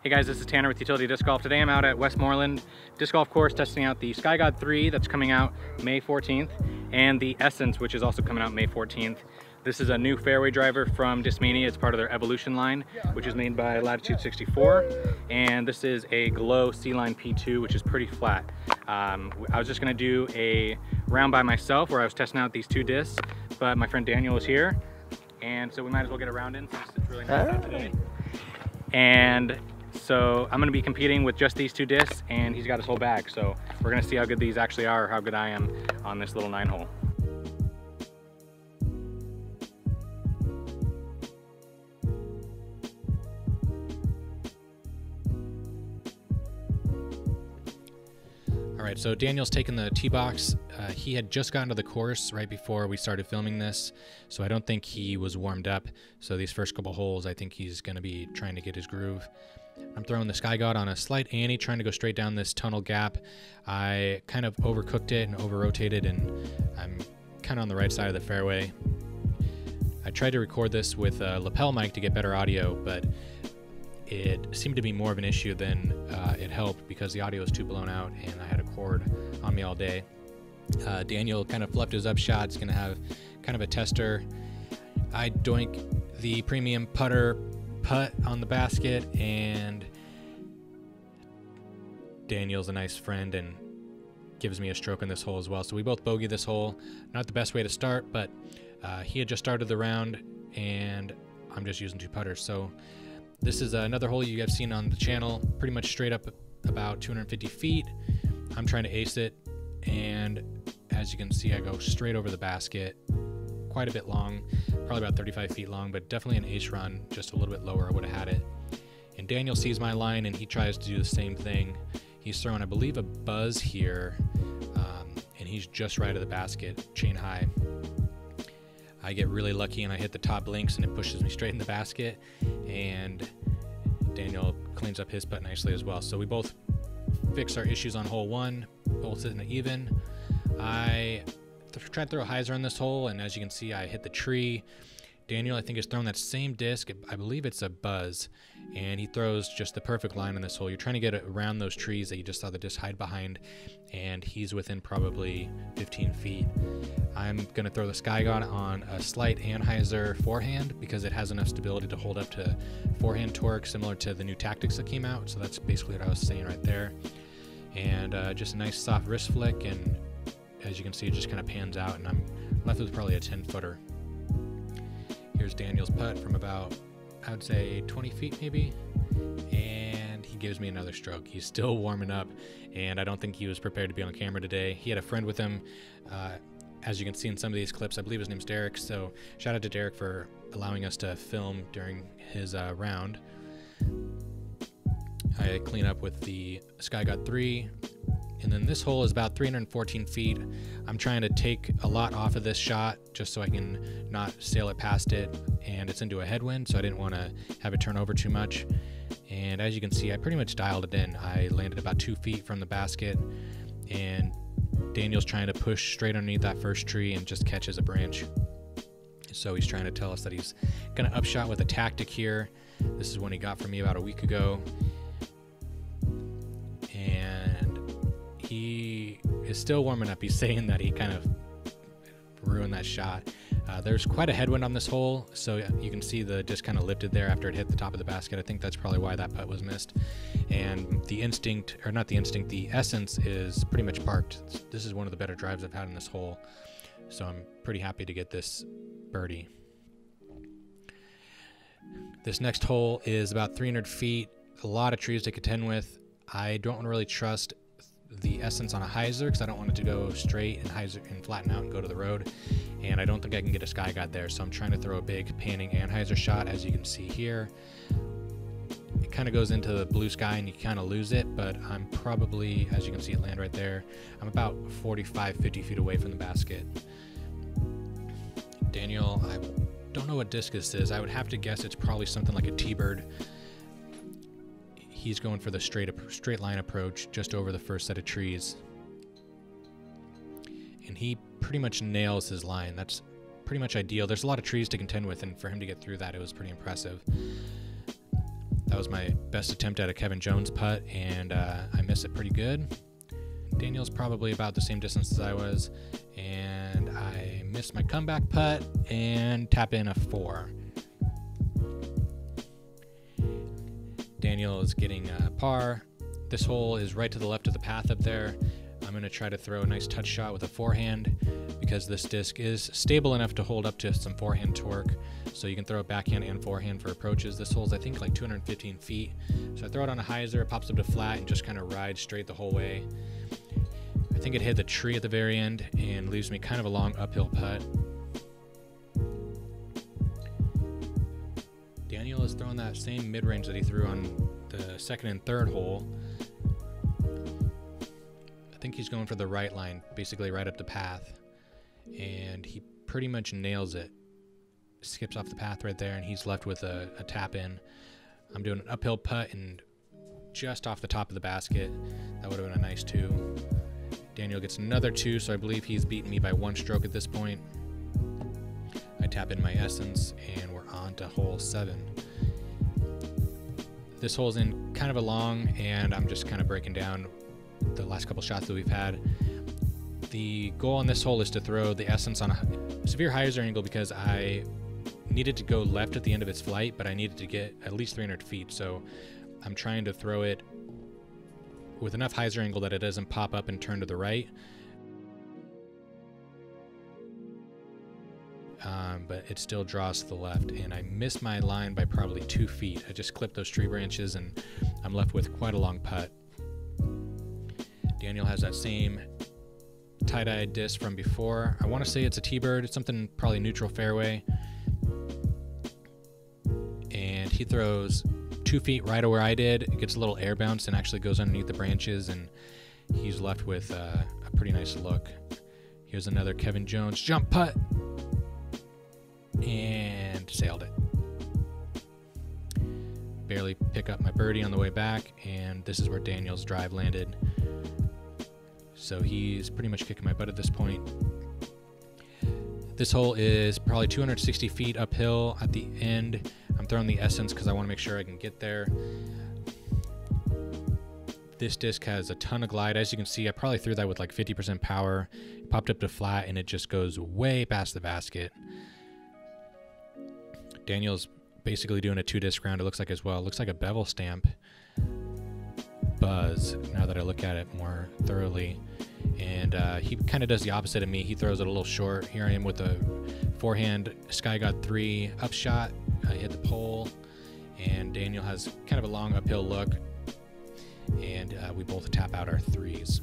Hey guys, this is Tanner with Utility Disc Golf. Today I'm out at Westmoreland Disc Golf Course testing out the Sky God 3 that's coming out May 14th and the Essence, which is also coming out May 14th. This is a new fairway driver from Discmania. It's part of their Evolution line, which is made by Latitude 64. And this is a Glow C-Line P2, which is pretty flat. I was just gonna do a round by myself where I was testing out these two discs, but my friend Daniel is here. And so we might as well get a round in since it's really nice out today. And so I'm gonna be competing with just these two discs, and he's got his whole bag. So we're gonna see how good these actually are, or how good I am on this little 9-hole. All right, so Daniel's taken the tee box. He had just gotten to the course right before we started filming this, so I don't think he was warmed up. So these first couple holes, I think he's gonna be trying to get his groove. I'm throwing the Sky God on a slight ante, trying to go straight down this tunnel gap. I kind of overcooked it and over-rotated, and I'm kind of on the right side of the fairway. I tried to record this with a lapel mic to get better audio, but it seemed to be more of an issue than it helped because the audio was too blown out and I had a cord on me all day. Daniel kind of fluffed his up shot. It's going to have kind of a tester. I doink the premium putt on the basket, and Daniel's a nice friend and gives me a stroke in this hole as well. So we both bogey this hole. Not the best way to start, but he had just started the round and I'm just using two putters. So this is another hole you have seen on the channel, pretty much straight up about 250 feet. I'm trying to ace it, and as you can see, I go straight over the basket, quite a bit long, probably about 35 feet long, but definitely an ace run, just a little bit lower, I would have had it. And Daniel sees my line and he tries to do the same thing. He's throwing, I believe, a buzz here, and he's just right of the basket, chain high. I get really lucky and I hit the top links and it pushes me straight in the basket, and Daniel cleans up his putt nicely as well. So we both fix our issues on hole one, both sitting even. I tried to throw a hyzer on this hole, and as you can see, I hit the tree. Daniel, I think, has thrown that same disc. I believe it's a buzz, and he throws just the perfect line on this hole. You're trying to get around those trees that you just saw the disc hide behind, and he's within probably 15 feet. I'm going to throw the Sky God on a slight anhyzer forehand because it has enough stability to hold up to forehand torque, similar to the new Tactics that came out. So that's basically what I was saying right there. And just a nice soft wrist flick, and as you can see, it just kind of pans out, and I'm left with probably a 10-footer. Here's Daniel's putt from about, I would say, 20 feet maybe, and he gives me another stroke. He's still warming up, and I don't think he was prepared to be on camera today. He had a friend with him. As you can see in some of these clips, I believe his name's Derek, so shout out to Derek for allowing us to film during his round. I clean up with the Sky God 3, and then this hole is about 314 feet. I'm trying to take a lot off of this shot just so I can not sail it past it, and it's into a headwind, so I didn't want to have it turn over too much. And as you can see, I pretty much dialed it in. I landed about 2 feet from the basket, and Daniel's trying to push straight underneath that first tree and just catches a branch. So he's trying to tell us that he's going to upshot with a Tactic here. This is one he got from me about a week ago. And he is still warming up. He's saying that he kind of ruined that shot. There's quite a headwind on this hole, so you can see the disc kind of lifted there after it hit the top of the basket. I think that's probably why that putt was missed. And the instinct, or not the instinct, the Essence is pretty much parked. This is one of the better drives I've had in this hole, so I'm pretty happy to get this birdie. This next hole is about 300 feet, a lot of trees to contend with. I don't really trust the Essence on a hyzer because I don't want it to go straight and hyzer and flatten out and go to the road, and I don't think I can get a Sky God there, so I'm trying to throw a big panning anhyzer shot. As you can see here, it kind of goes into the blue sky and you kind of lose it, but I'm probably, as you can see it land right there, I'm about 45-50 feet away from the basket. Daniel, I don't know what disc this is. I would have to guess it's probably something like a T-Bird. He's going for the straight line approach just over the first set of trees. And he pretty much nails his line. That's pretty much ideal. There's a lot of trees to contend with, and for him to get through that, it was pretty impressive. That was my best attempt at a Kevin Jones putt, and I missed it pretty good. Daniel's probably about the same distance as I was, and I missed my comeback putt and tap in a 4. Daniel is getting a par. This hole is right to the left of the path up there. I'm going to try to throw a nice touch shot with a forehand because this disc is stable enough to hold up to some forehand torque. So you can throw it backhand and forehand for approaches. This hole's I think like 215 feet. So I throw it on a hyzer, it pops up to flat and just kind of rides straight the whole way. I think it hit the tree at the very end and leaves me kind of a long uphill putt. Daniel is throwing that same mid-range that he threw on the second and third hole. I think he's going for the right line, basically right up the path, and he pretty much nails it. Skips off the path right there, and he's left with a tap in. I'm doing an uphill putt and just off the top of the basket. That would have been a nice 2. Daniel gets another 2, so I believe he's beaten me by 1 stroke at this point. I tap in my Essence, and we're on to hole 7. This hole's in kind of a long, and I'm just kind of breaking down the last couple shots that we've had. The goal on this hole is to throw the Essence on a severe hyzer angle because I needed to go left at the end of its flight, but I needed to get at least 300 feet. So I'm trying to throw it with enough hyzer angle that it doesn't pop up and turn to the right. But it still draws to the left, and I missed my line by probably 2 feet. I just clipped those tree branches, and I'm left with quite a long putt. Daniel has that same tie-dyed disc from before. I want to say it's a T-bird. It's something probably neutral fairway. And he throws 2 feet right where I did. It gets a little air bounce and actually goes underneath the branches, and he's left with a pretty nice look. Here's another Kevin Jones jump putt. And sailed it. Barely pick up my birdie on the way back, and this is where Daniel's drive landed. So he's pretty much kicking my butt at this point. This hole is probably 260 feet uphill at the end. I'm throwing the Essence because I want to make sure I can get there. This disc has a ton of glide. As you can see, I probably threw that with like 50% power. It popped up to flat, and it just goes way past the basket. Daniel's basically doing a 2-disc round, it looks like as well. It looks like a bevel stamp buzz now that I look at it more thoroughly. And he kind of does the opposite of me. He throws it a little short. Here I am with a forehand Sky God 3 upshot. I hit the pole, and Daniel has kind of a long uphill look, and we both tap out our 3s.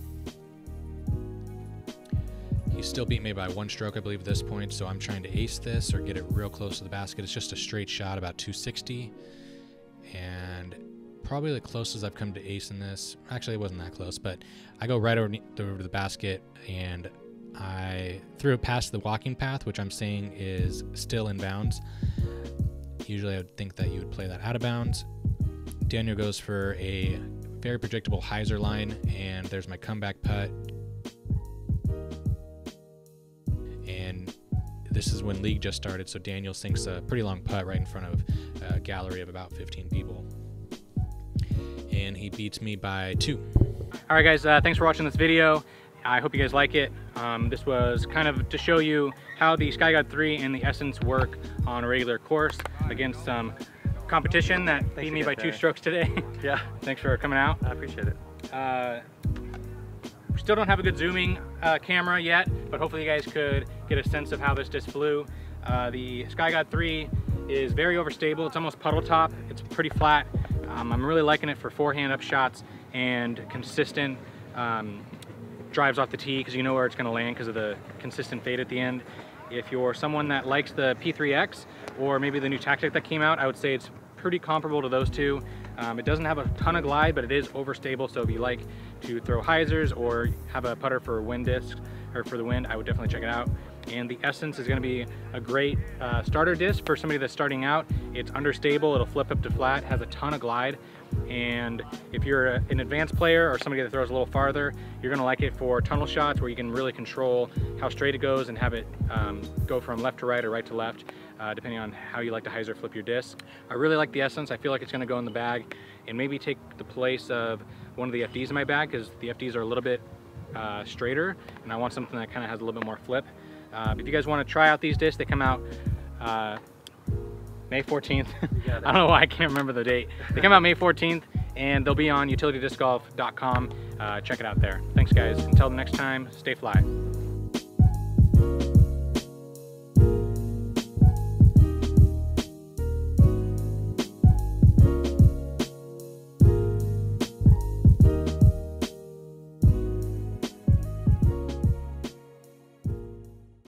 He still beat me by 1 stroke, I believe, at this point, so I'm trying to ace this or get it real close to the basket. It's just a straight shot, about 260, and probably the closest I've come to ace in this. Actually, it wasn't that close, but I go right over the basket, and I threw it past the walking path, which I'm saying is still in bounds. Usually I would think that you would play that out of bounds. Daniel goes for a very predictable hyzer line, and there's my comeback putt. And this is when league just started, so Daniel sinks a pretty long putt right in front of a gallery of about 15 people. And he beats me by 2. All right, guys, thanks for watching this video. I hope you guys like it. This was kind of to show you how the Sky God 3 and the Essence work on a regular course against some competition that beat me by 2 strokes today. Yeah. Thanks for coming out. I appreciate it. We still don't have a good zooming camera yet, but hopefully you guys could get a sense of how this disc flew. The Sky God 3 is very overstable. It's almost puddle top. It's pretty flat. I'm really liking it for forehand up shots and consistent drives off the tee, because you know where it's going to land because of the consistent fade at the end. If you're someone that likes the P3X or maybe the new tactic that came out, I would say it's pretty comparable to those two. It doesn't have a ton of glide, but it is overstable, so if you like to throw hyzers or have a putter for wind discs or for the wind, I would definitely check it out. And the Essence is going to be a great starter disc for somebody that's starting out. It's understable, it'll flip up to flat, has a ton of glide. And if you're an advanced player or somebody that throws a little farther, you're gonna like it for tunnel shots where you can really control how straight it goes and have it go from left to right or right to left, depending on how you like to hyzer flip your disc. I really like the Essence. I feel like it's gonna go in the bag and maybe take the place of one of the FDs in my bag, because the FDs are a little bit straighter and I want something that kind of has a little bit more flip. If you guys want to try out these discs, they come out May 14th. I don't know why I can't remember the date. They come out May 14th and they'll be on utilitydiscgolf.com. Check it out there. Thanks guys. Until the next time, stay fly.